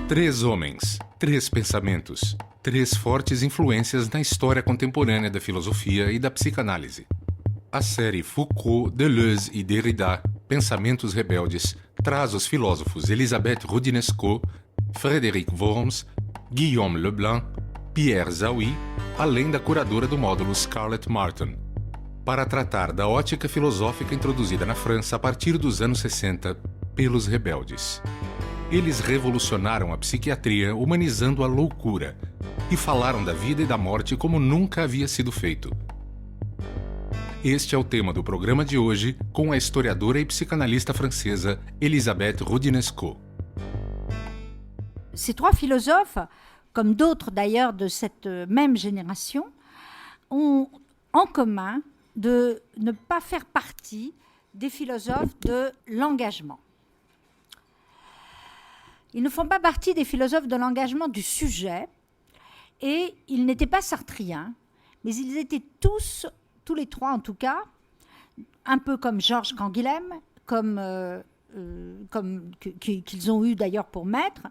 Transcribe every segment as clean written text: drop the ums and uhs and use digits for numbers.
Três homens, três pensamentos, três fortes influências na história contemporânea da filosofia e da psicanálise. A série Foucault, Deleuze e Derrida, Pensamentos Rebeldes, traz os filósofos Elisabeth Roudinesco, Frédéric Worms, Guillaume Leblanc, Pierre Zawi, além da curadora do módulo Scarlett Martin, para tratar da ótica filosófica introduzida na França a partir dos anos 60 pelos rebeldes. Eles revolucionaram a psiquiatria humanizando a loucura e falaram da vida e da morte como nunca havia sido feito. Este é o tema do programa de hoje com a historiadora e psicanalista francesa Elisabeth Roudinesco. Ces trois philosophes, comme d'autres d'ailleurs de cette même génération, ont en commun de ne pas faire partie des philosophes de l'engagement. Ils ne font pas partie des philosophes de l'engagement du sujet et ils n'étaient pas sartriens, mais ils étaient tous les trois en tout cas, un peu comme Georges Canguilhem, qu'ils ont eu d'ailleurs pour maître,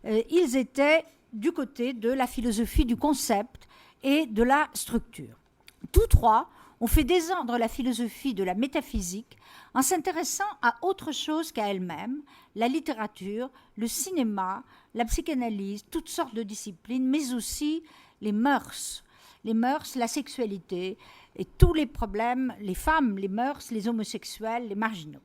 ils étaient du côté de la philosophie du concept et de la structure. Tous trois ont fait descendre la philosophie de la métaphysique en s'intéressant à autre chose qu'à elle-même, la littérature, le cinéma, la psychanalyse, toutes sortes de disciplines, mais aussi les mœurs, la sexualité et tous les problèmes, les femmes, les mœurs, les homosexuels, les marginaux.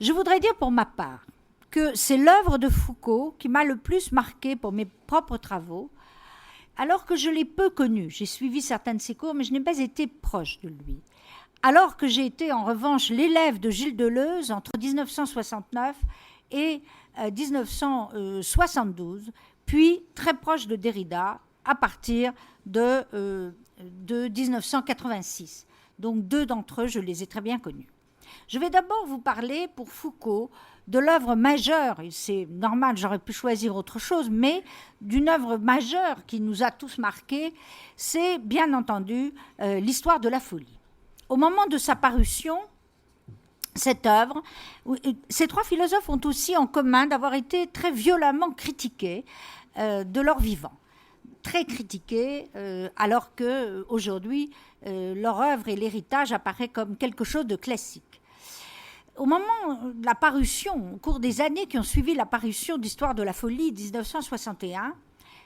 Je voudrais dire pour ma part que c'est l'œuvre de Foucault qui m'a le plus marqué pour mes propres travaux, alors que je l'ai peu connu. J'ai suivi certains de ses cours, mais je n'ai pas été proche de lui. Alors que j'ai été en revanche l'élève de Gilles Deleuze entre 1969 et 1972, puis très proche de Derrida à partir de 1986. Donc deux d'entre eux, je les ai très bien connus. Je vais d'abord vous parler pour Foucault de l'œuvre majeure, et c'est normal, j'aurais pu choisir autre chose, mais d'une œuvre majeure qui nous a tous marqués, c'est bien entendu l'histoire de la folie. Au moment de sa parution, cette œuvre, ces trois philosophes ont aussi en commun d'avoir été très violemment critiqués de leur vivant. Très critiqués, alors qu'aujourd'hui, leur œuvre et l'héritage apparaît comme quelque chose de classique. Au moment de la parution, au cours des années qui ont suivi la parution d'Histoire de la folie 1961,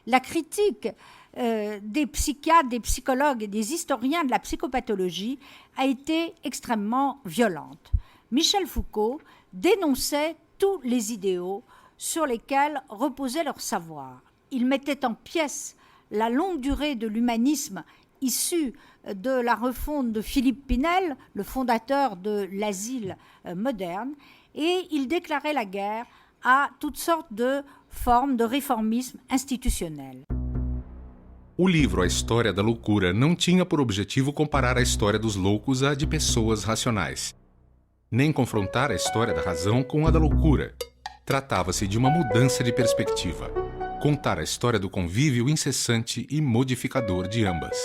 la critique des psychiatres, des psychologues et des historiens de la psychopathologie a été extrêmement violente. Michel Foucault dénonçait tous les idéaux sur lesquels reposait leur savoir. Il mettait en pièces la longue durée de l'humanisme issu de la refonte de Philippe Pinel, le fondateur de l'asile moderne, et il déclarait la guerre à toutes sortes de formes de réformisme institutionnel. O livro A História da Loucura não tinha por objetivo comparar a história dos loucos à de pessoas racionais, nem confrontar a história da razão com a da loucura. Tratava-se de uma mudança de perspectiva, contar a história do convívio incessante e modificador de ambas.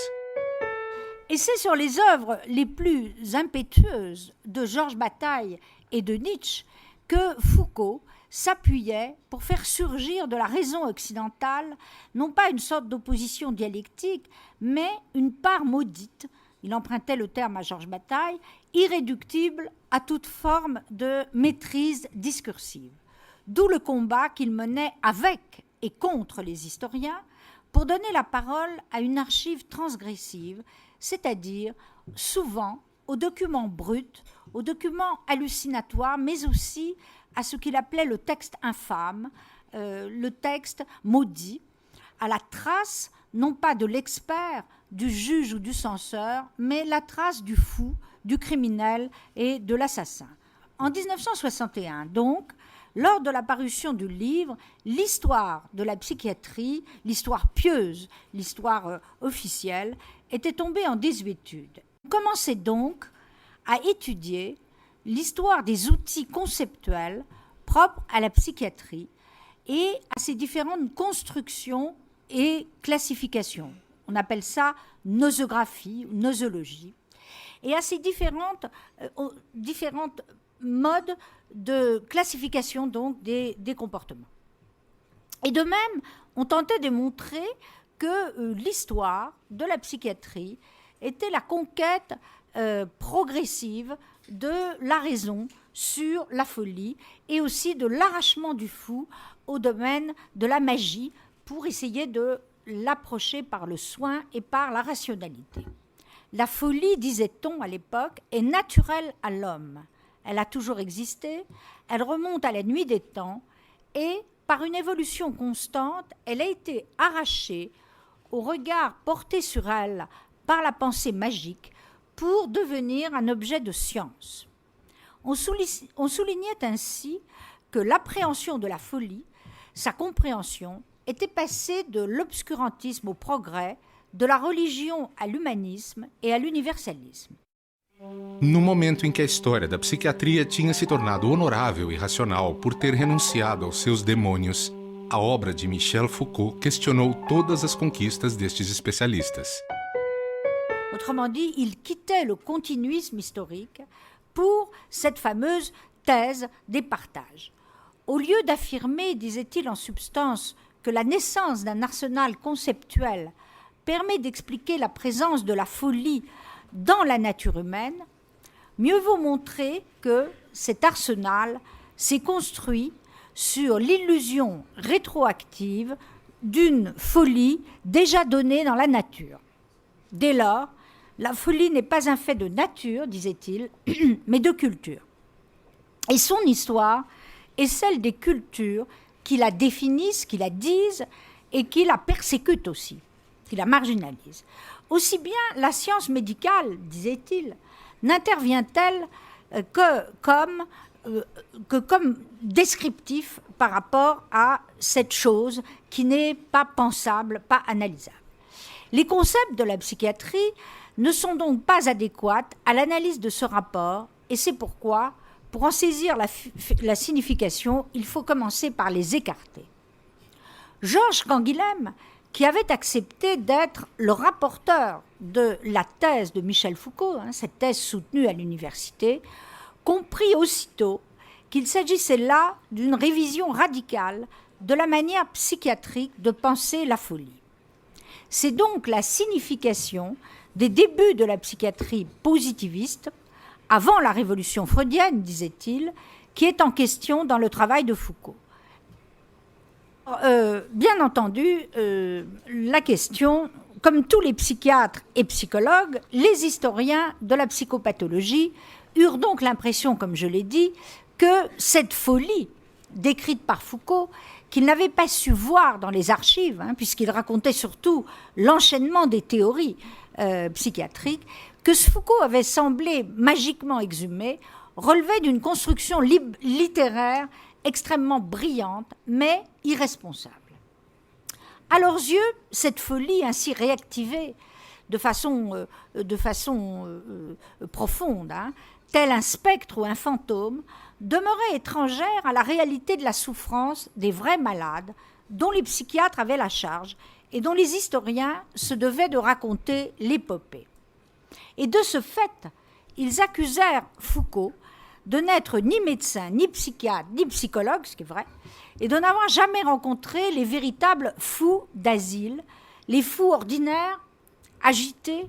Et c'est sur les œuvres les plus impétueuses de Georges Bataille et de Nietzsche que Foucault s'appuyait pour faire surgir de la raison occidentale non pas une sorte d'opposition dialectique, mais une part maudite, il empruntait le terme à Georges Bataille, irréductible à toute forme de maîtrise discursive. D'où le combat qu'il menait avec et contre les historiens pour donner la parole à une archive transgressive, c'est-à-dire souvent aux documents bruts, aux documents hallucinatoires, mais aussi à ce qu'il appelait le texte infâme, le texte maudit, à la trace non pas de l'expert, du juge ou du censeur, mais la trace du fou, du criminel et de l'assassin. En 1961, donc, lors de la parution du livre, l'histoire de la psychiatrie, l'histoire pieuse, l'histoire officielle, était tombée en désuétude. On commençait donc à étudier l'histoire des outils conceptuels propres à la psychiatrie et à ses différentes constructions et classifications. On appelle ça nosographie ou nosologie. Et à ces différentes mode de classification donc des comportements. Et de même, on tentait de montrer que l'histoire de la psychiatrie était la conquête progressive de la raison sur la folie et aussi de l'arrachement du fou au domaine de la magie pour essayer de l'approcher par le soin et par la rationalité. La folie, disait-on à l'époque, est naturelle à l'homme. Elle a toujours existé, elle remonte à la nuit des temps et, par une évolution constante, elle a été arrachée au regard porté sur elle par la pensée magique pour devenir un objet de science. On soulignait ainsi que l'appréhension de la folie, sa compréhension, était passée de l'obscurantisme au progrès, de la religião à l'humanisme et à l'universalisme. No momento em que a história da psiquiatria tinha se tornado honorável e racional por ter renunciado aos seus demônios, a obra de Michel Foucault questionou todas as conquistas destes especialistas. Autrement dit, il quittait le continuisme historique pour cette fameuse thèse des partages. Au lieu d'affirmer, disait-il en substance, que la naissance d'un arsenal conceptuel permet d'expliquer la présence de la folie dans la nature humaine, mieux vaut montrer que cet arsenal s'est construit sur l'illusion rétroactive d'une folie déjà donnée dans la nature. Dès lors, la folie n'est pas un fait de nature, disait-il, mais de culture. Et son histoire est celle des cultures qui la définissent, qui la disent et qui la persécutent aussi, qui la marginalisent. Aussi bien la science médicale, disait-il, n'intervient-elle que comme descriptif par rapport à cette chose qui n'est pas pensable, pas analysable. Les concepts de la psychiatrie ne sont donc pas adéquats à l'analyse de ce rapport et c'est pourquoi, pour en saisir la signification, il faut commencer par les écarter. Georges Canguilhem, qui avait accepté d'être le rapporteur de la thèse de Michel Foucault, cette thèse soutenue à l'université, comprit aussitôt qu'il s'agissait là d'une révision radicale de la manière psychiatrique de penser la folie. C'est donc la signification des débuts de la psychiatrie positiviste, avant la révolution freudienne, disait-il, qui est en question dans le travail de Foucault. Bien entendu, la question, comme tous les psychiatres et psychologues, les historiens de la psychopathologie eurent donc l'impression, comme je l'ai dit, que cette folie décrite par Foucault, qu'il n'avait pas su voir dans les archives, puisqu'il racontait surtout l'enchaînement des théories psychiatriques, que ce Foucault avait semblé magiquement exhumé, relevait d'une construction littéraire extrêmement brillante, mais irresponsable. À leurs yeux, cette folie ainsi réactivée de façon profonde, tel un spectre ou un fantôme, demeurait étrangère à la réalité de la souffrance des vrais malades dont les psychiatres avaient la charge et dont les historiens se devaient de raconter l'épopée. Et de ce fait, ils accusèrent Foucault de n'être ni médecin, ni psychiatre, ni psychologue, ce qui est vrai, et de n'avoir jamais rencontré les véritables fous d'asile, les fous ordinaires, agités,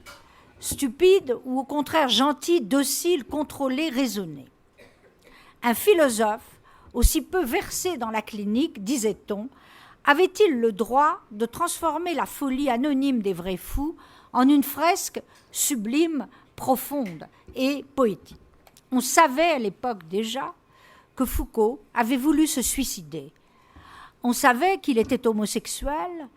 stupides ou au contraire gentils, dociles, contrôlés, raisonnés. Un philosophe, aussi peu versé dans la clinique, disait-on, avait-il le droit de transformer la folie anonyme des vrais fous en une fresque sublime, profonde et poétique. On savait à l'époque déjà que Foucault avait voulu se suicider. On savait qu'il était homosexuel,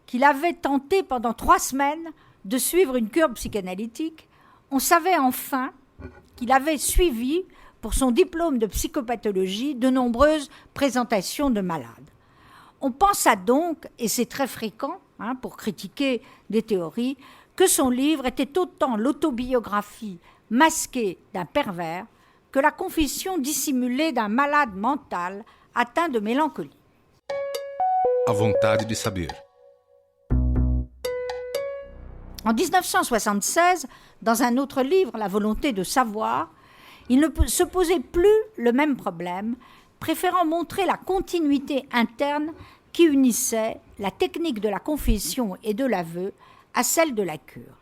qu'il avait tenté pendant 3 semaines de suivre une cure psychanalytique. On savait enfin qu'il avait suivi, pour son diplôme de psychopathologie, de nombreuses présentations de malades. On pensa donc, et c'est très fréquent pour critiquer des théories, que son livre était autant l'autobiographie masquée d'un pervers que la confession dissimulée d'un malade mental atteint de mélancolie. A vontade de saber. En 1976, dans un autre livre, La volonté de savoir, il ne se posait plus le même problème, préférant montrer la continuité interne qui unissait la technique de la confession et de l'aveu à celle de la cure.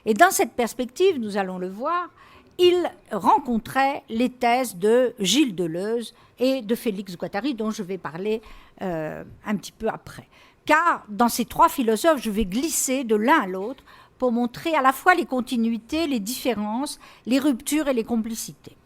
Et dans cette perspective, nous allons le voir, il rencontrait les thèses de Gilles Deleuze et de Félix Guattari, dont je vais parler un petit peu après. Car dans ces trois philosophes, je vais glisser de l'un à l'autre pour montrer à la fois les continuités, les différences, les ruptures et les complicités.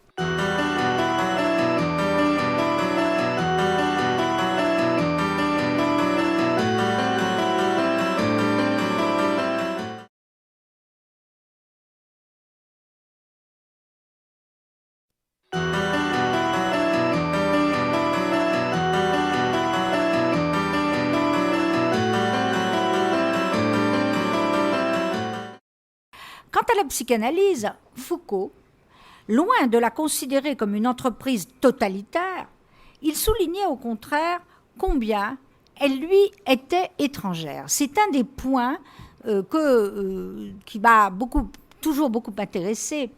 Quant à la psychanalyse, Foucault, loin de la considérer comme une entreprise totalitaire, il soulignait au contraire combien elle lui était étrangère. C'est un des points qui m'a toujours beaucoup intéressé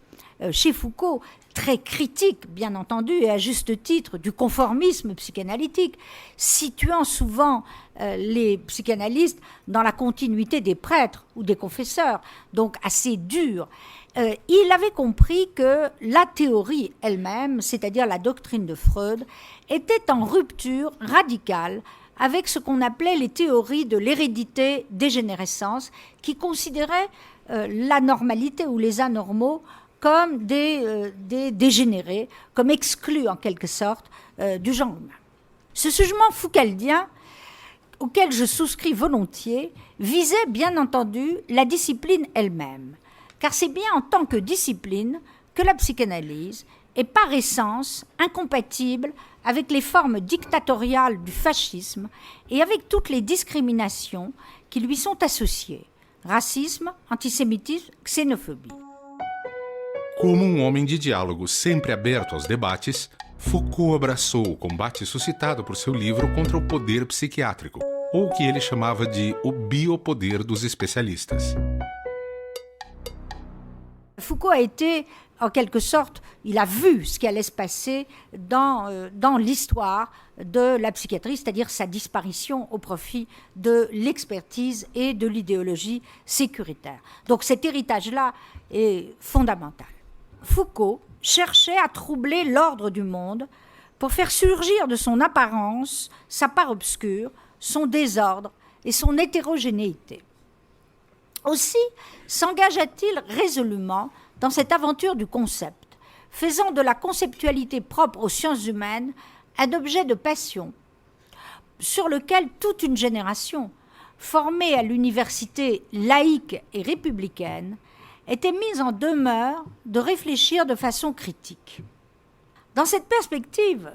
chez Foucault, très critique, bien entendu, et à juste titre, du conformisme psychanalytique, situant souvent les psychanalystes dans la continuité des prêtres ou des confesseurs, donc assez dur. Il avait compris que la théorie elle-même, c'est-à-dire la doctrine de Freud, était en rupture radicale avec ce qu'on appelait les théories de l'hérédité-dégénérescence, qui considéraient l'anormalité ou les anormaux comme des dégénérés, comme exclus en quelque sorte du genre humain. Ce jugement foucaldien, auquel je souscris volontiers, visait bien entendu la discipline elle-même, car c'est bien en tant que discipline que la psychanalyse est par essence incompatible avec les formes dictatoriales du fascisme et avec toutes les discriminations qui lui sont associées, racisme, antisémitisme, xénophobie. Como homem de diálogo sempre aberto aos debates, Foucault abraçou o combate suscitado por seu livro contra o poder psiquiátrico, ou o que ele chamava de o biopoder dos especialistas. Foucault a été, en quelque sorte, il a vu ce qui allait se passer dans l'histoire de la psychiatrie, c'est-à-dire sa disparition au profit de l'expertise et de l'idéologie sécuritaire. Donc cet héritage-là est fondamental. Foucault cherchait à troubler l'ordre du monde pour faire surgir de son apparence sa part obscure, son désordre et son hétérogénéité. Aussi s'engagea-t-il résolument dans cette aventure du concept, faisant de la conceptualité propre aux sciences humaines un objet de passion, sur lequel toute une génération, formée à l'université laïque et républicaine, était mise en demeure de réfléchir de façon critique. Dans cette perspective,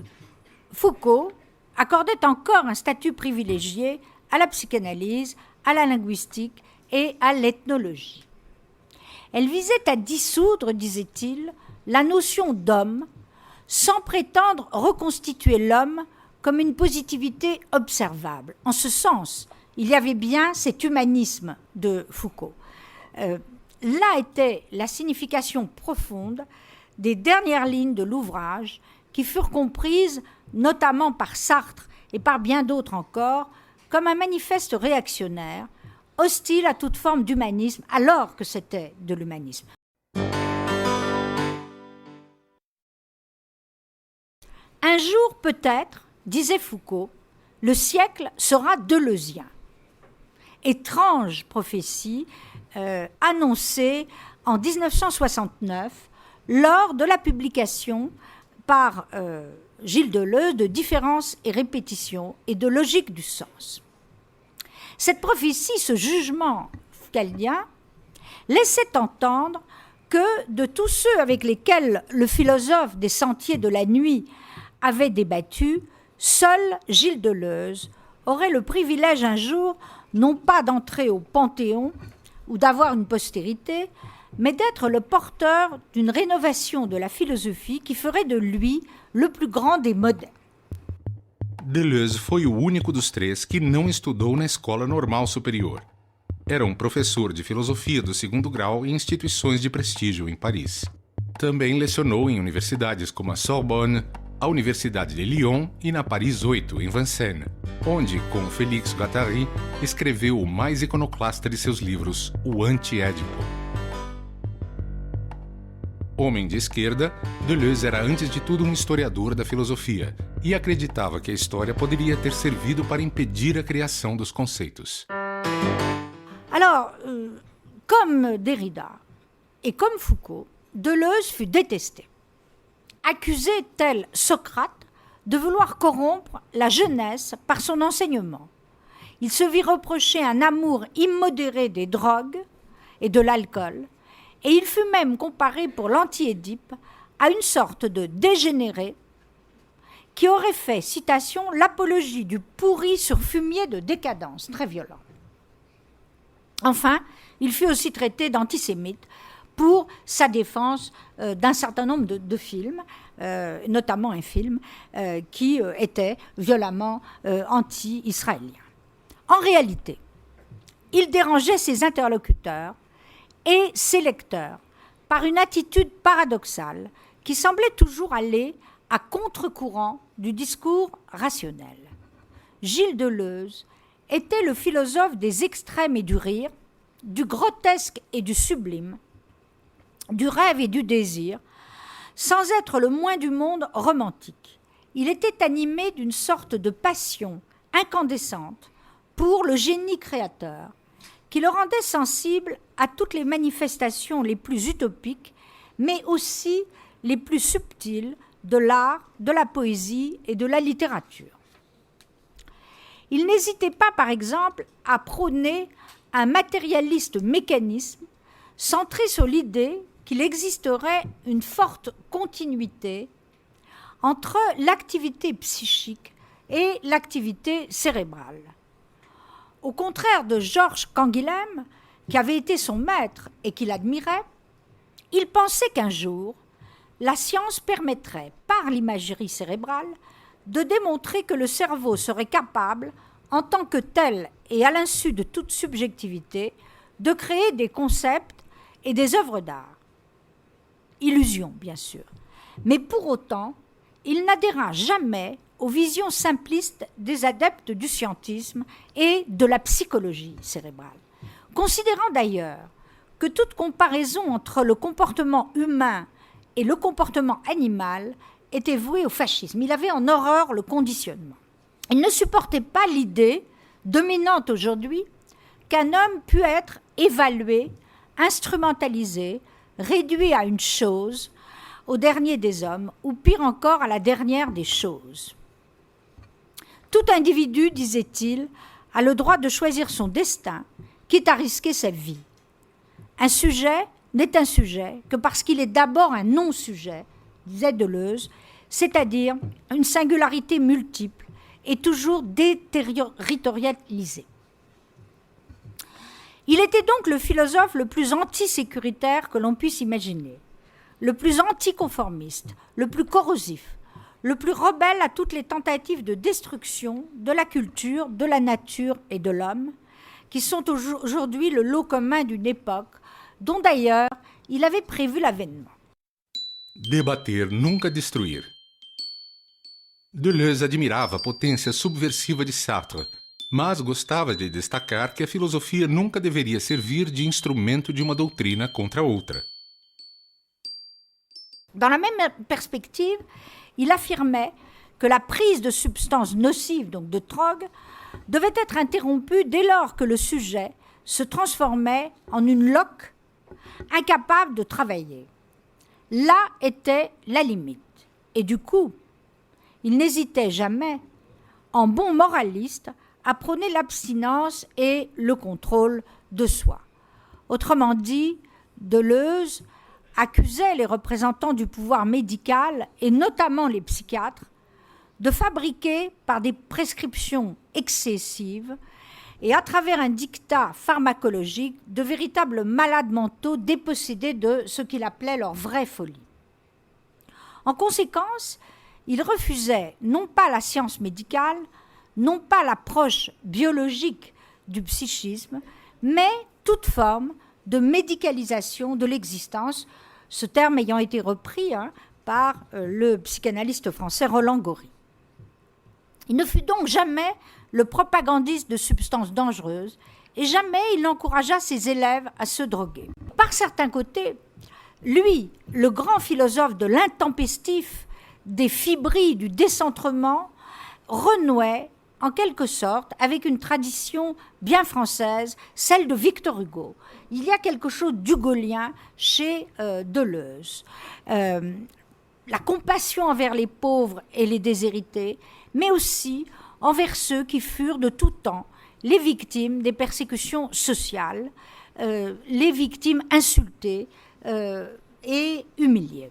Foucault accordait encore un statut privilégié à la psychanalyse, à la linguistique et à l'ethnologie. Elle visait à dissoudre, disait-il, la notion d'homme sans prétendre reconstituer l'homme comme une positivité observable. En ce sens, il y avait bien cet humanisme de Foucault. Là était la signification profonde des dernières lignes de l'ouvrage qui furent comprises notamment par Sartre et par bien d'autres encore comme un manifeste réactionnaire, hostile à toute forme d'humanisme alors que c'était de l'humanisme. Un jour peut-être, disait Foucault, le siècle sera deleuzien. Étrange prophétie annoncée en 1969 lors de la publication par Gilles Deleuze de Différence et répétition et de logique du sens. Cette prophétie, ce jugement foucaldien, laissait entendre que de tous ceux avec lesquels le philosophe des sentiers de la nuit avait débattu, seul Gilles Deleuze aurait le privilège un jour non pas d'entrer au Panthéon ou d'avoir une postérité, mais d'être le porteur d'une rénovation de la philosophie qui ferait de lui le plus grand des modernes. Deleuze foi o único dos três que não estudou na escola normal superior. Era professor de filosofia do segundo grau em instituições de prestígio em Paris. Também lecionou em universidades como a Sorbonne, a Universidade de Lyon e na Paris 8, em Vincennes, onde, com Félix Guattari, escreveu o mais iconoclasta de seus livros, o Anti-Édipo. Homem de esquerda, Deleuze era antes de tudo um historiador da filosofia e acreditava que a história poderia ter servido para impedir a criação dos conceitos. Alors, comme Derrida et comme Foucault, Deleuze fut détesté, accusé tel Socrate de vouloir corrompre la jeunesse par son enseignement. Il se vit reprocher un amour immodéré des drogues et de l'alcool, et il fut même comparé pour l'anti-Édipe à une sorte de dégénéré qui aurait fait, citation, l'apologie du pourri sur fumier de décadence, très violent. Enfin, il fut aussi traité d'antisémite pour sa défense d'un certain nombre de films, notamment un film qui était violemment anti-israélien. En réalité, il dérangeait ses interlocuteurs et ses lecteurs par une attitude paradoxale qui semblait toujours aller à contre-courant du discours rationnel. Gilles Deleuze était le philosophe des extrêmes et du rire, du grotesque et du sublime, du rêve et du désir, sans être le moins du monde romantique. Il était animé d'une sorte de passion incandescente pour le génie créateur, qui le rendait sensible à toutes les manifestations les plus utopiques, mais aussi les plus subtiles de l'art, de la poésie et de la littérature. Il n'hésitait pas, par exemple, à prôner un matérialiste mécanisme centré sur l'idée qu'il existerait une forte continuité entre l'activité psychique et l'activité cérébrale. Au contraire de Georges Canguilhem, qui avait été son maître et qu'il admirait, il pensait qu'un jour, la science permettrait, par l'imagerie cérébrale, de démontrer que le cerveau serait capable, en tant que tel et à l'insu de toute subjectivité, de créer des concepts et des œuvres d'art. Illusion, bien sûr. Mais pour autant, il n'adhéra jamais aux visions simplistes des adeptes du scientisme et de la psychologie cérébrale, considérant d'ailleurs que toute comparaison entre le comportement humain et le comportement animal était vouée au fascisme. Il avait en horreur le conditionnement. Il ne supportait pas l'idée, dominante aujourd'hui, qu'un homme pût être évalué, instrumentalisé, réduit à une chose, au dernier des hommes, ou pire encore à la dernière des choses. Tout individu, disait-il, a le droit de choisir son destin, quitte à risquer sa vie. Un sujet n'est un sujet que parce qu'il est d'abord un non-sujet, disait Deleuze, c'est-à-dire une singularité multiple et toujours déterritorialisée. Il était donc le philosophe le plus antisécuritaire que l'on puisse imaginer, le plus anticonformiste, le plus corrosif, le plus rebelle à toutes les tentatives de destruction de la culture, de la nature et de l'homme, qui sont aujourd'hui le lot commun d'une époque dont d'ailleurs il avait prévu l'avènement. Debater, nunca destruir. Deleuze admirava a potência subversiva de Sartre, mas gostava de destacar que a filosofia nunca deveria servir de instrumento de uma doutrina contra outra. Dans la même perspective, il affirmait que la prise de substances nocives, donc de drogue, devait être interrompue dès lors que le sujet se transformait en une loque incapable de travailler. Là était la limite. Et du coup, il n'hésitait jamais, en bon moraliste, à prôner l'abstinence et le contrôle de soi. Autrement dit, Deleuze accusait les représentants du pouvoir médical, et notamment les psychiatres, de fabriquer par des prescriptions excessives et à travers un dictat pharmacologique de véritables malades mentaux dépossédés de ce qu'il appelait leur vraie folie. En conséquence, il refusait non pas la science médicale, non pas l'approche biologique du psychisme, mais toute forme de médicalisation de l'existence, ce terme ayant été repris par le psychanalyste français Roland Gori. Il ne fut donc jamais le propagandiste de substances dangereuses et jamais il n'encouragea ses élèves à se droguer. Par certains côtés, lui, le grand philosophe de l'intempestif, des fibrilles, du décentrement, renouait en quelque sorte avec une tradition bien française, celle de Victor Hugo. Il y a quelque chose d'hugolien chez Deleuze. La compassion envers les pauvres et les déshérités, mais aussi envers ceux qui furent de tout temps les victimes des persécutions sociales, les victimes insultées et humiliées.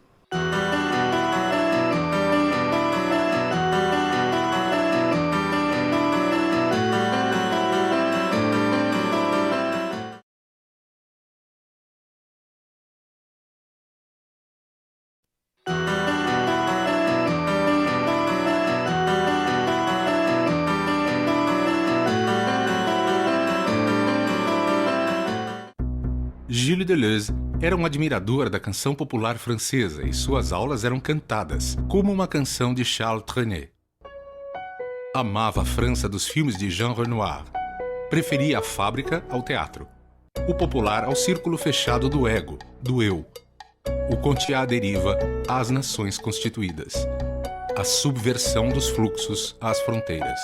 Gilles Deleuze era um admirador da canção popular francesa e suas aulas eram cantadas, como uma canção de Charles Trenet. Amava a França dos filmes de Jean Renoir. Preferia a fábrica ao teatro, o popular ao círculo fechado do ego, do eu, o Contiá à deriva às nações constituídas, a subversão dos fluxos às fronteiras.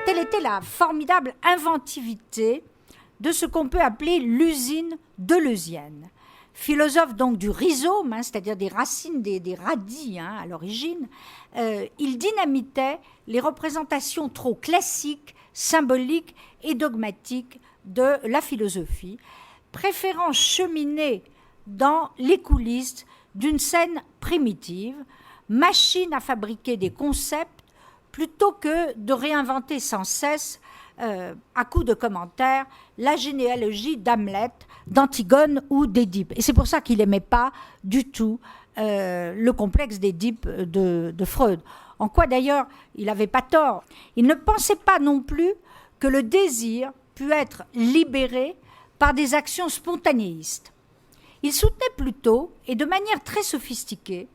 Telle était la formidable inventivité de ce qu'on peut appeler l'usine deleuzienne. Philosophe donc du rhizome, c'est-à-dire des racines, des radis à l'origine, il dynamitait les représentations trop classiques, symboliques et dogmatiques de la philosophie, préférant cheminer dans les coulisses d'une scène primitive, machine à fabriquer des concepts, plutôt que de réinventer sans cesse à coups de commentaires, la généalogie d'Hamlet, d'Antigone ou d'Édipe. Et c'est pour ça qu'il n'aimait pas du tout le complexe d'Édipe de Freud. En quoi d'ailleurs il n'avait pas tort. Il ne pensait pas non plus que le désir pût être libéré par des actions spontanéistes. Il soutenait plutôt, et de manière très sophistiquée,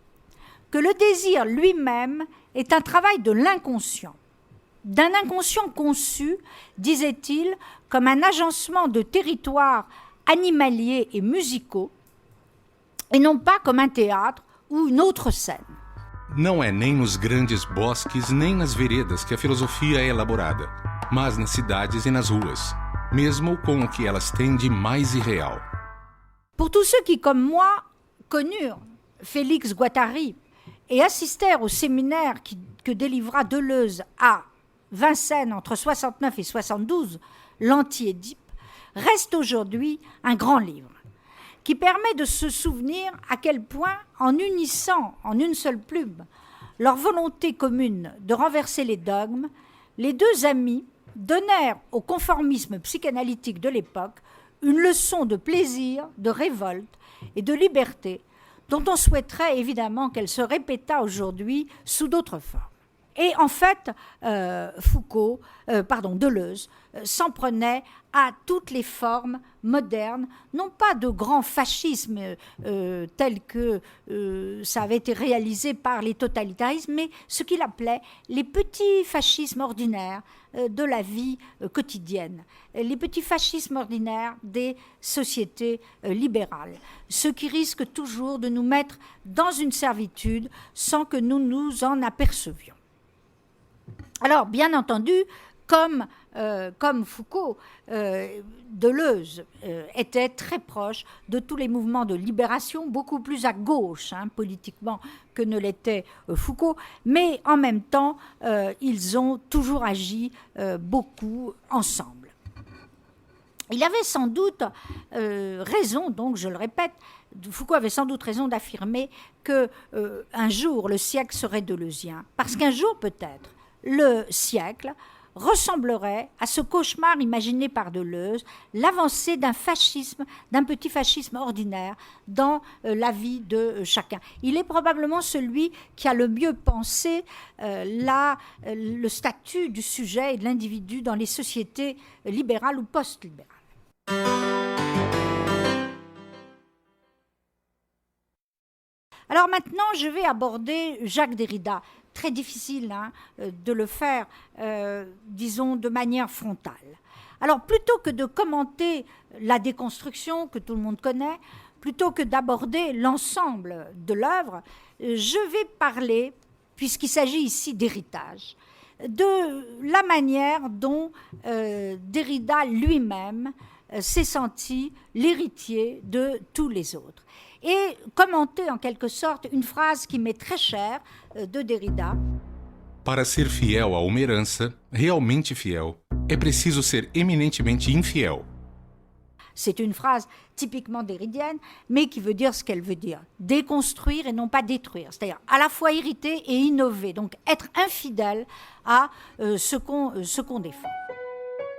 que le désir lui-même est un travail de l'inconscient. D'un inconscient conçu, disait-il, comme un agencement de territoires animaliers et musicaux, et non pas comme un théâtre ou une autre scène. Não é nem nos grandes bosques nem nas veredas que a filosofia é elaborada, mas nas cidades e nas ruas, mesmo com o que elas têm de mais irreal. Pour tous ceux qui, comme moi, connurent Félix Guattari et assistèrent au séminaire que délivra Deleuze à Vincennes entre 69 et 72, l'Anti-Édipe, reste aujourd'hui un grand livre qui permet de se souvenir à quel point, en unissant en une seule plume leur volonté commune de renverser les dogmes, les deux amis donnèrent au conformisme psychanalytique de l'époque une leçon de plaisir, de révolte et de liberté dont on souhaiterait évidemment qu'elle se répétât aujourd'hui sous d'autres formes. Et en fait, Deleuze s'en prenait à toutes les formes modernes, non pas de grand fascisme tel que ça avait été réalisé par les totalitarismes, mais ce qu'il appelait les petits fascismes ordinaires de la vie quotidienne, les petits fascismes ordinaires des sociétés libérales, ceux qui risquent toujours de nous mettre dans une servitude sans que nous nous en apercevions. Alors, bien entendu, comme Foucault, Deleuze était très proche de tous les mouvements de libération, beaucoup plus à gauche politiquement que ne l'était Foucault, mais en même temps, ils ont toujours agi beaucoup ensemble. Il avait sans doute raison, donc je le répète, Foucault avait sans doute raison d'affirmer qu'un jour le siècle serait deleuzien, parce qu'un jour peut-être, le siècle ressemblerait à ce cauchemar imaginé par Deleuze, l'avancée d'un fascisme, d'un petit fascisme ordinaire dans la vie de chacun. Il est probablement celui qui a le mieux pensé le statut du sujet et de l'individu dans les sociétés libérales ou post-libérales. Alors maintenant, je vais aborder Jacques Derrida. Très difficile de le faire, disons, de manière frontale. Alors plutôt que de commenter la déconstruction que tout le monde connaît, plutôt que d'aborder l'ensemble de l'œuvre, je vais parler, puisqu'il s'agit ici d'héritage, de la manière dont Derrida lui-même s'est senti l'héritier de tous les autres. Et commenter en quelque sorte une phrase qui m'est très chère de Derrida. Para ser fiel a uma herança, realmente fiel, é preciso ser eminentemente infiel. C'est une phrase typiquement derridienne, mais qui veut dire ce qu'elle veut dire. Déconstruire et non pas détruire. C'est-à-dire à la fois hériter et innover. Donc être infidèle à ce qu'on défend.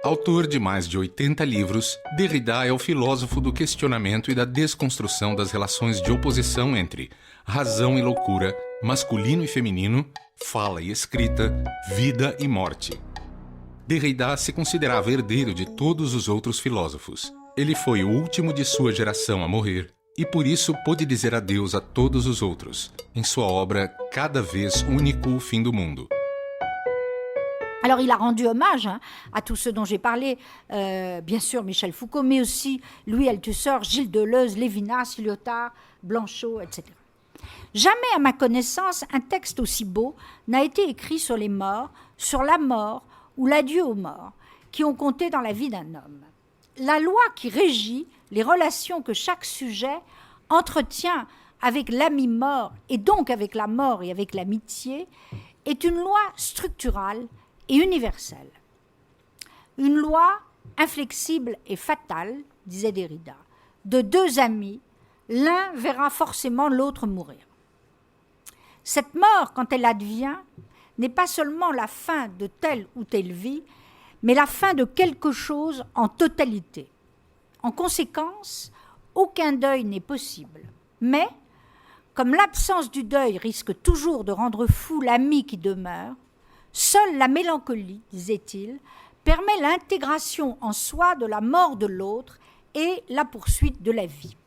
Autor de mais de 80 livros, Derrida é o filósofo do questionamento e da desconstrução das relações de oposição entre razão e loucura, masculino e feminino, fala e escrita, vida e morte. Derrida se considerava herdeiro de todos os outros filósofos. Ele foi o último de sua geração a morrer e por isso pôde dizer adeus a todos os outros, em sua obra Cada vez único o fim do mundo. Alors il a rendu hommage à tous ceux dont j'ai parlé, bien sûr Michel Foucault, mais aussi Louis Althusser, Gilles Deleuze, Lévinas, Lyotard, Blanchot, etc. Jamais à ma connaissance un texte aussi beau n'a été écrit sur les morts, sur la mort ou l'adieu aux morts, qui ont compté dans la vie d'un homme. La loi qui régit les relations que chaque sujet entretient avec l'ami mort, et donc avec la mort et avec l'amitié, est une loi structurale et universelle. Une loi inflexible et fatale, disait Derrida, de deux amis, l'un verra forcément l'autre mourir. Cette mort, quand elle advient, n'est pas seulement la fin de telle ou telle vie, mais la fin de quelque chose en totalité. En conséquence, aucun deuil n'est possible. Mais, comme l'absence du deuil risque toujours de rendre fou l'ami qui demeure, seule la mélancolie, disait-il, permet l'intégration en soi de la mort de l'autre et la poursuite de la vie.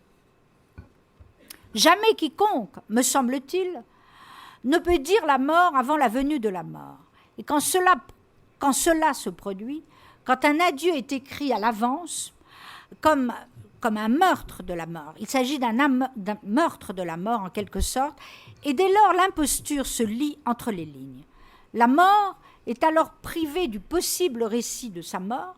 Jamais quiconque, me semble-t-il, ne peut dire la mort avant la venue de la mort. Et quand cela se produit, quand un adieu est écrit à l'avance, comme un meurtre de la mort, il s'agit d'un meurtre de la mort en quelque sorte, et dès lors l'imposture se lit entre les lignes. La mort est alors privée du possible récit de sa mort,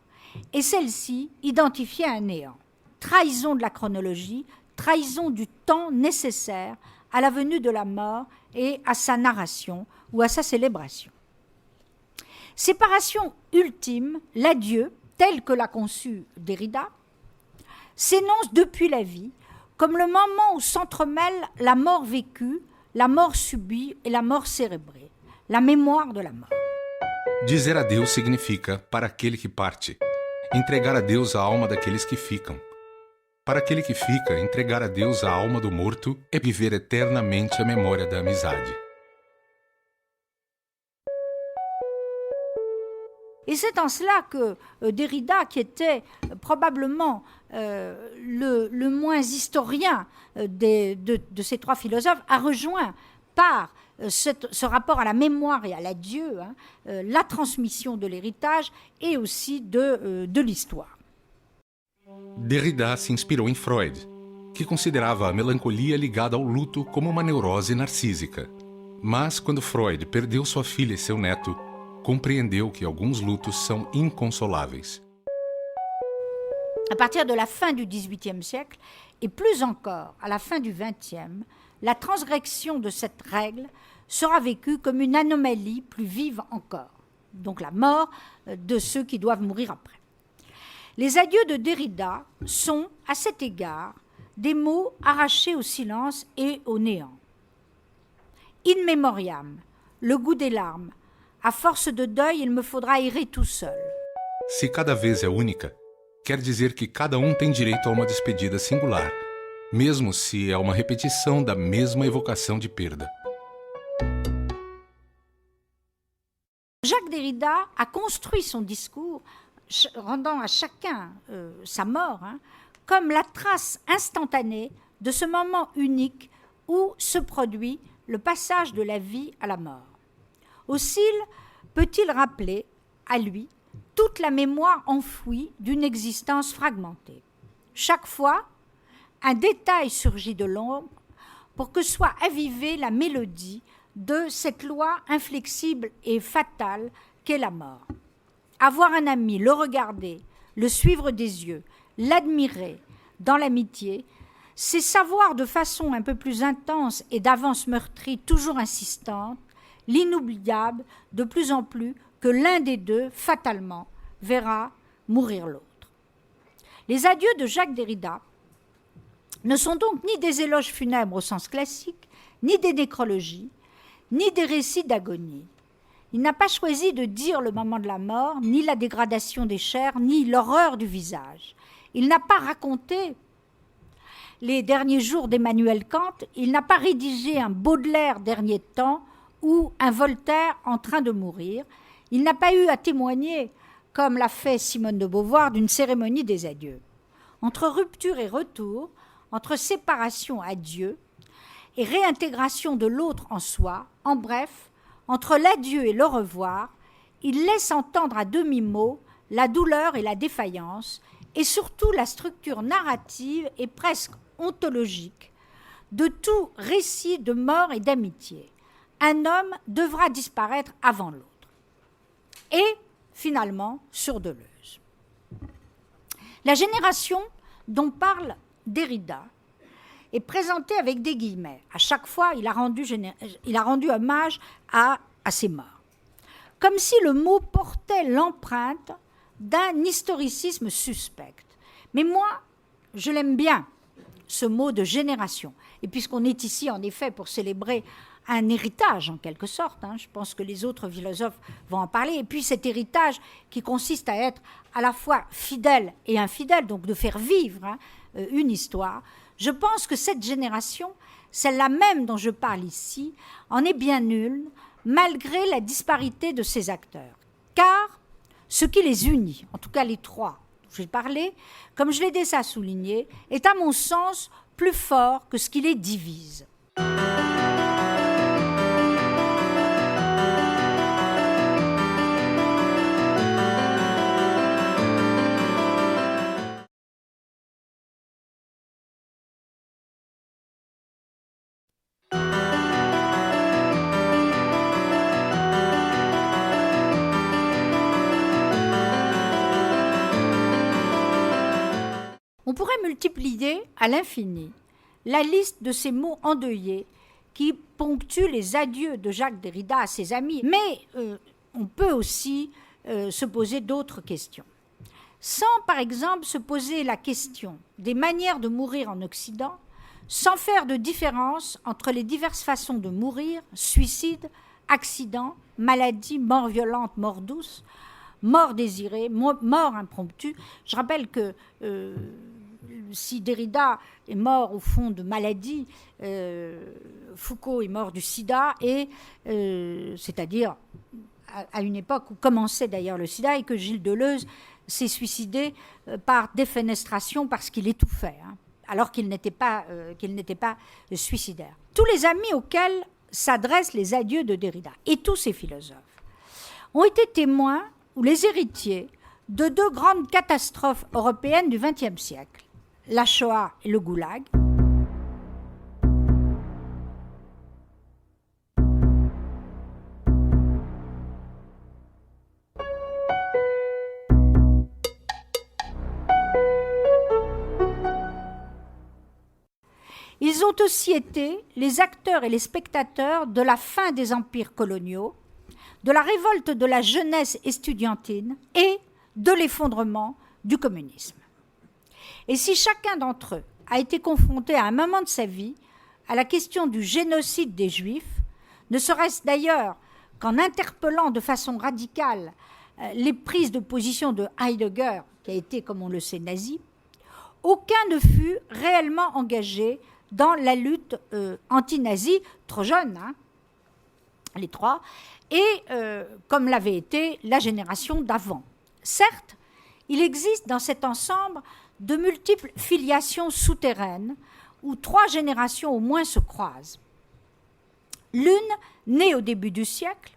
et celle-ci identifiée à un néant. Trahison de la chronologie, trahison du temps nécessaire à la venue de la mort et à sa narration ou à sa célébration. Séparation ultime, l'adieu, tel que l'a conçu Derrida, s'énonce depuis la vie comme le moment où s'entremêlent la mort vécue, la mort subie et la mort cérébrée, la mémoire de la mort. Dizer adeus significa, para aquele que parte, entregar a Deus a alma daqueles que ficam. Para aquele que fica, entregar a Deus a alma do morto é viver eternamente a memória da amizade. Et c'est en cela que Derrida, qui était probablement le moins historien de ces trois philosophes, a rejoint par ce rapport à la mémoire et à l'adieu, la transmission de l'héritage et aussi de l'histoire. Derrida se inspirou em Freud, que considerava a melancolia ligada ao luto como uma neurose narcísica. Mas, quando Freud perdeu sua filha e seu neto, compreendeu que alguns lutos são inconsoláveis. À partir de la fin du XVIIIe siècle, et plus encore à la fin du XXe, la transgression de cette règle sera vécue comme une anomalie plus vive encore. Donc la mort de ceux qui doivent mourir après. Les adieux de Derrida sont, à cet égard, des mots arrachés au silence et au néant. In memoriam, le goût des larmes. À force de deuil, il me faudra errer tout seul. Se cada vez é única, quer dizer que cada tem direito a uma despedida singular, mesmo se é uma repetição da mesma evocação de perda. Jacques Derrida a construit son discours, rendant à chacun sa mort, comme la trace instantanée de ce moment unique où se produit le passage de la vie à la mort. Aussi peut-il rappeler à lui toute la mémoire enfouie d'une existence fragmentée. Chaque fois, un détail surgit de l'ombre pour que soit avivée la mélodie de cette loi inflexible et fatale qu'est la mort. Avoir un ami, le regarder, le suivre des yeux, l'admirer dans l'amitié, c'est savoir de façon un peu plus intense et d'avance meurtrie, toujours insistante, l'inoubliable de plus en plus que l'un des deux, fatalement, verra mourir l'autre. Les adieux de Jacques Derrida ne sont donc ni des éloges funèbres au sens classique, ni des nécrologies, ni des récits d'agonie. Il n'a pas choisi de dire le moment de la mort, ni la dégradation des chairs, ni l'horreur du visage. Il n'a pas raconté les derniers jours d'Emmanuel Kant, il n'a pas rédigé un Baudelaire dernier temps ou un Voltaire en train de mourir. Il n'a pas eu à témoigner, comme l'a fait Simone de Beauvoir, d'une cérémonie des adieux. Entre rupture et retour, entre séparation, adieu, et réintégration de l'autre en soi, en bref, entre l'adieu et le revoir, il laisse entendre à demi-mot la douleur et la défaillance, et surtout la structure narrative et presque ontologique de tout récit de mort et d'amitié. Un homme devra disparaître avant l'autre. Et, finalement, sur Deleuze. La génération dont parle Derrida est présentée avec des guillemets. À chaque fois, il a rendu hommage à ses morts. Comme si le mot portait l'empreinte d'un historicisme suspect. Mais moi, je l'aime bien, ce mot de génération. Et puisqu'on est ici, en effet, pour célébrer un héritage, en quelque sorte, je pense que les autres philosophes vont en parler, et puis cet héritage qui consiste à être à la fois fidèle et infidèle, donc de faire vivre une histoire, je pense que cette génération, celle-là même dont je parle ici, en est bien nulle, malgré la disparité de ses acteurs. Car ce qui les unit, en tout cas les trois dont j'ai parlé, comme je l'ai déjà souligné, est à mon sens plus fort que ce qui les divise. On pourrait multiplier à l'infini la liste de ces mots endeuillés qui ponctuent les adieux de Jacques Derrida à ses amis, mais on peut aussi se poser d'autres questions. Sans, par exemple, se poser la question des manières de mourir en Occident, sans faire de différence entre les diverses façons de mourir, suicide, accident, maladie, mort violente, mort douce, mort désirée, mort impromptue. Je rappelle que si Derrida est mort au fond de maladie, Foucault est mort du sida, et c'est-à-dire à une époque où commençait d'ailleurs le sida, et que Gilles Deleuze s'est suicidé par défenestration parce qu'il étouffait, alors qu'il n'était pas suicidaire. Tous les amis auxquels s'adressent les adieux de Derrida, et tous ces philosophes, ont été témoins ou les héritiers de deux grandes catastrophes européennes du XXe siècle, la Shoah et le Goulag. Ils ont aussi été les acteurs et les spectateurs de la fin des empires coloniaux, de la révolte de la jeunesse estudiantine et de l'effondrement du communisme. Et si chacun d'entre eux a été confronté à un moment de sa vie à la question du génocide des Juifs, ne serait-ce d'ailleurs qu'en interpellant de façon radicale les prises de position de Heidegger, qui a été, comme on le sait, nazi, aucun ne fut réellement engagé dans la lutte anti-nazie, trop jeune, les trois, et comme l'avait été la génération d'avant. Certes, il existe dans cet ensemble de multiples filiations souterraines où 3 générations au moins se croisent. L'une née au début du siècle,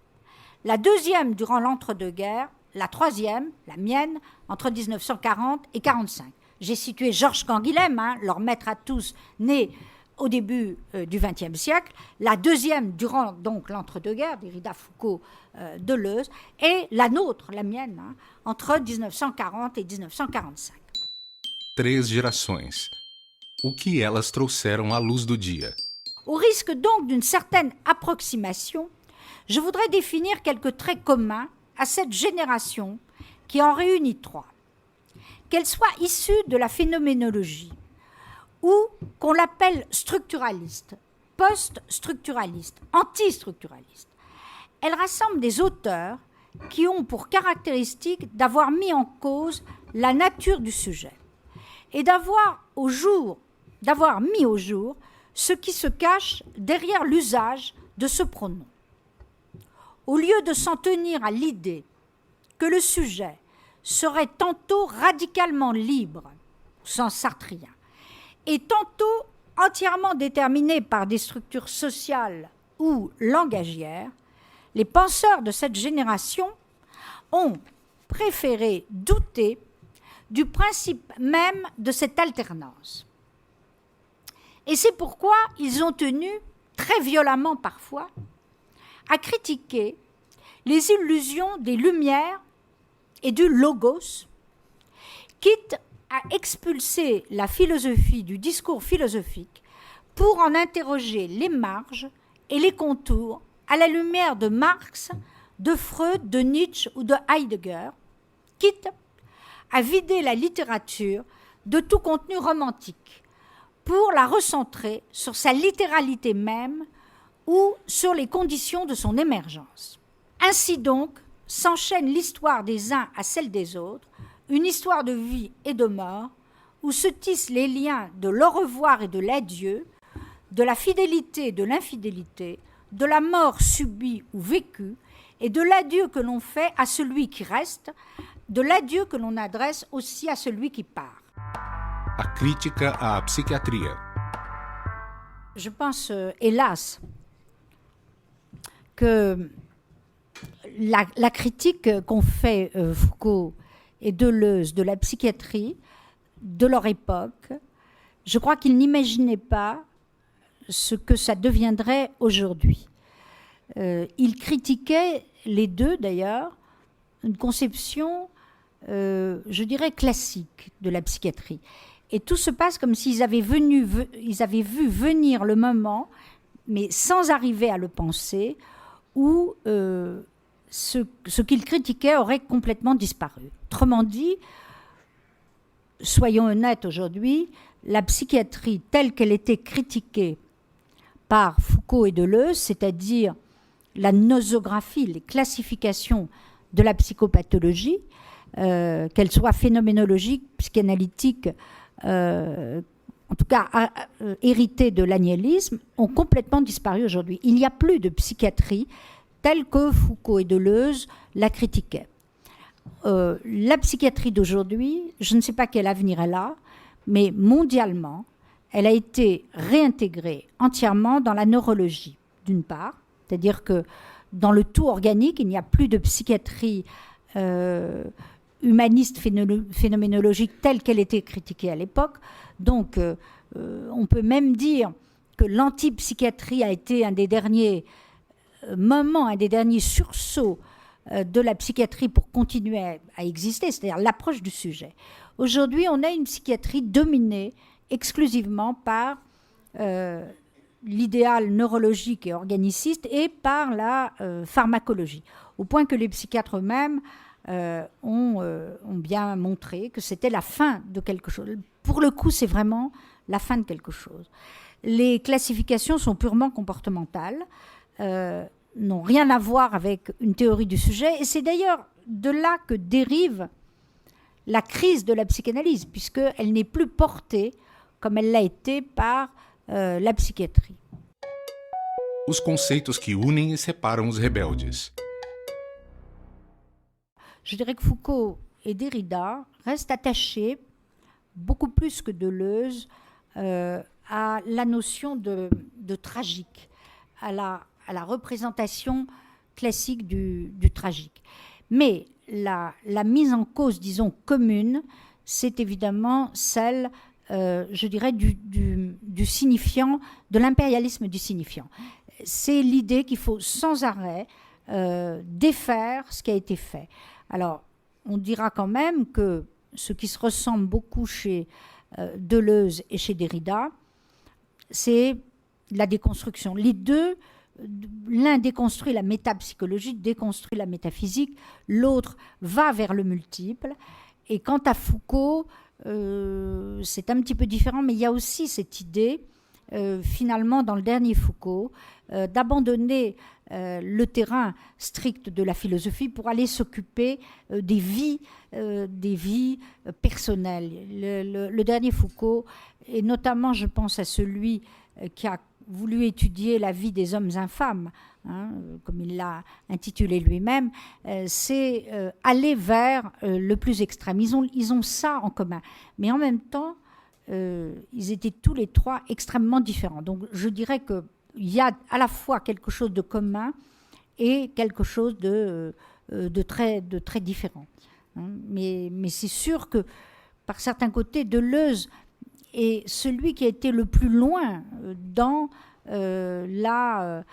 la deuxième durant l'entre-deux-guerres, la troisième, la mienne, entre 1940 et 1945. J'ai situé Georges Canguilhem, leur maître à tous, né au début du XXe siècle, la deuxième durant donc l'entre-deux-guerres, Derrida, Foucault, Deleuze, et la nôtre, la mienne, entre 1940 et 1945. 3 gerações. O que elas trouxeram à luz do dia? Au risque donc d'une certaine approximation, je voudrais définir quelques traits communs à cette génération qui en réunit 3. Qu'elle soit issue de la phénoménologie ou qu'on l'appelle structuraliste, post-structuraliste, anti-structuraliste, elle rassemble des auteurs qui ont pour caractéristique d'avoir mis en cause la nature du sujet et d'avoir mis au jour ce qui se cache derrière l'usage de ce pronom. Au lieu de s'en tenir à l'idée que le sujet serait tantôt radicalement libre, au sens sartrien, et tantôt entièrement déterminé par des structures sociales ou langagières, les penseurs de cette génération ont préféré douter du principe même de cette alternance. Et c'est pourquoi ils ont tenu, très violemment parfois, à critiquer les illusions des Lumières et du logos, quitte à expulser la philosophie du discours philosophique pour en interroger les marges et les contours à la lumière de Marx, de Freud, de Nietzsche ou de Heidegger, quitte à vider la littérature de tout contenu romantique pour la recentrer sur sa littéralité même ou sur les conditions de son émergence. Ainsi donc, s'enchaîne l'histoire des uns à celle des autres, une histoire de vie et de mort, où se tissent les liens de l'au revoir et de l'adieu, de la fidélité et de l'infidélité, de la mort subie ou vécue, et de l'adieu que l'on fait à celui qui reste, de l'adieu que l'on adresse aussi à celui qui part. A crítica à psiquiatria. Je pense, hélas, que la critique qu'ont fait Foucault et Deleuze de la psychiatrie de leur époque, je crois qu'ils n'imaginaient pas ce que ça deviendrait aujourd'hui. Ils critiquaient, les deux d'ailleurs, une conception, je dirais, classique de la psychiatrie. Et tout se passe comme s'ils avaient vu venir le moment, mais sans arriver à le penser, où ce qu'ils critiquaient aurait complètement disparu. Autrement dit, soyons honnêtes aujourd'hui, la psychiatrie telle qu'elle était critiquée par Foucault et Deleuze, c'est-à-dire la nosographie, les classifications de la psychopathologie, qu'elles soient phénoménologiques, psychanalytiques, en tout cas héritées de l'aniélisme, ont complètement disparu aujourd'hui. Il n'y a plus de psychiatrie telle que Foucault et Deleuze la critiquaient. La psychiatrie d'aujourd'hui, je ne sais pas quel avenir elle a, mais mondialement, elle a été réintégrée entièrement dans la neurologie, d'une part, c'est-à-dire que dans le tout organique, il n'y a plus de psychiatrie humaniste phénoménologique telle qu'elle était critiquée à l'époque. Donc, on peut même dire que l'antipsychiatrie a été un des derniers moments, un des derniers sursauts de la psychiatrie pour continuer à exister, c'est-à-dire l'approche du sujet. Aujourd'hui, on a une psychiatrie dominée exclusivement par l'idéal neurologique et organiciste et par la pharmacologie, au point que les psychiatres eux-mêmes ont bien montré que c'était la fin de quelque chose. Pour le coup, c'est vraiment la fin de quelque chose. Les classifications sont purement comportementales, n'ont rien à voir avec une théorie du sujet, et c'est d'ailleurs de là que dérive la crise de la psychanalyse, puisqu'elle n'est plus portée comme elle l'a été par la psychiatrie. Os conceitos que unem e separam os rebeldes. Je dirais que Foucault et Derrida restent attachés beaucoup plus que Deleuze, à la notion de tragique, à la représentation classique du tragique. Mais la mise en cause, disons, commune, c'est évidemment celle, je dirais, du signifiant, de l'impérialisme du signifiant. C'est l'idée qu'il faut sans arrêt défaire ce qui a été fait. Alors, on dira quand même que ce qui se ressemble beaucoup chez Deleuze et chez Derrida, c'est la déconstruction. Les deux, l'un déconstruit la métapsychologie, déconstruit la métaphysique, l'autre va vers le multiple. Et quant à Foucault, c'est un petit peu différent, mais il y a aussi cette idée, finalement, dans le dernier Foucault, d'abandonner le terrain strict de la philosophie pour aller s'occuper des vies personnelles. Le dernier Foucault, et notamment je pense à celui qui a voulu étudier la vie des hommes infâmes, hein, comme il l'a intitulé lui-même, c'est aller vers le plus extrême. Ils ont ça en commun. Mais en même temps, ils étaient tous les trois extrêmement différents. Donc je dirais qu'il y a à la fois quelque chose de commun et quelque chose de très différent. Hein. Mais c'est sûr que, par certains côtés, Deleuze est celui qui a été le plus loin dans la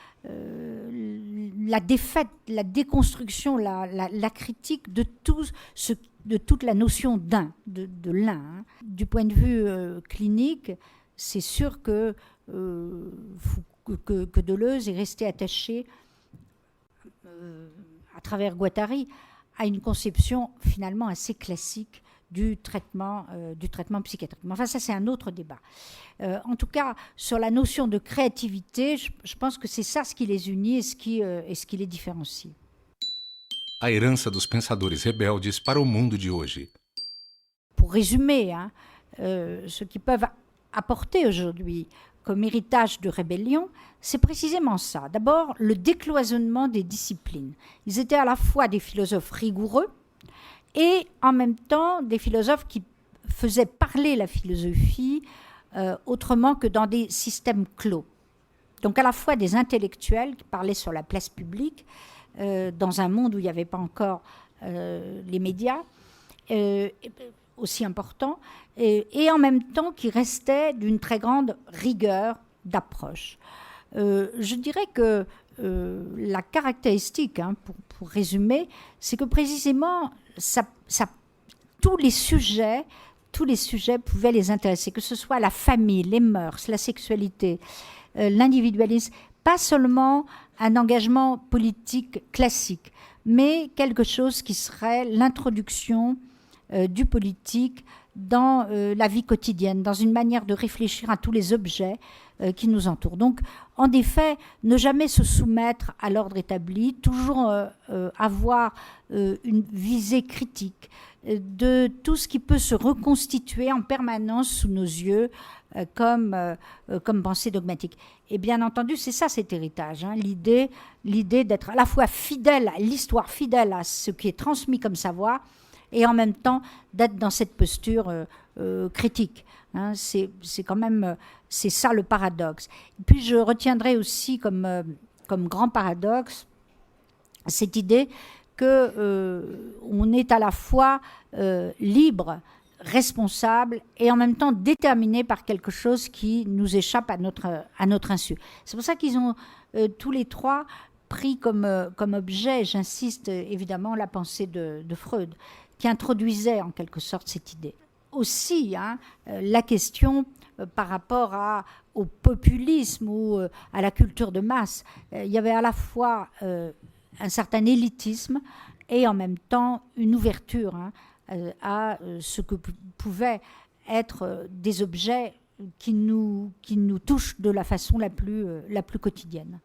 défaite, la déconstruction, la critique de toute la notion de l'un. Hein. Du point de vue clinique, c'est sûr que Deleuze est resté attaché, à travers Guattari, à une conception finalement assez classique du traitement psychiatrique. Mais enfin, ça, c'est un autre débat. En tout cas, sur la notion de créativité, je pense que c'est ça ce qui les unit et ce qui les différencie. A herança dos pensadores rebeldes para o mundo de hoje. Pour résumer, hein, ce qu'ils peuvent apporter aujourd'hui comme héritage de rébellion, c'est précisément ça. D'abord, le décloisonnement des disciplines. Ils étaient à la fois des philosophes rigoureux et en même temps des philosophes qui faisaient parler la philosophie autrement que dans des systèmes clos. Donc à la fois des intellectuels qui parlaient sur la place publique, dans un monde où il n'y avait pas encore les médias, aussi importants, et en même temps qui restaient d'une très grande rigueur d'approche. Je dirais que la caractéristique, hein, pour résumer, c'est que précisément tous les sujets pouvaient les intéresser, que ce soit la famille, les mœurs, la sexualité, l'individualisme, pas seulement un engagement politique classique, mais quelque chose qui serait l'introduction du politique dans la vie quotidienne, dans une manière de réfléchir à tous les objets qui nous entourent. Donc, en effet, ne jamais se soumettre à l'ordre établi, toujours avoir une visée critique de tout ce qui peut se reconstituer en permanence sous nos yeux comme pensée dogmatique. Et bien entendu, c'est ça cet héritage, hein, l'idée d'être à la fois fidèle à l'histoire, fidèle à ce qui est transmis comme savoir, et en même temps d'être dans cette posture critique. Hein, c'est quand même, c'est ça le paradoxe. Et puis je retiendrai aussi comme grand paradoxe cette idée qu'on est à la fois libre, responsable et en même temps déterminé par quelque chose qui nous échappe à notre insu. C'est pour ça qu'ils ont tous les trois pris comme objet, j'insiste évidemment, la pensée de Freud, qui introduisait en quelque sorte cette idée. Aussi, hein, la question par rapport au populisme ou à la culture de masse, il y avait à la fois un certain élitisme et en même temps une ouverture, hein, à ce que pouvaient être des objets qui nous touchent de la façon la plus quotidienne.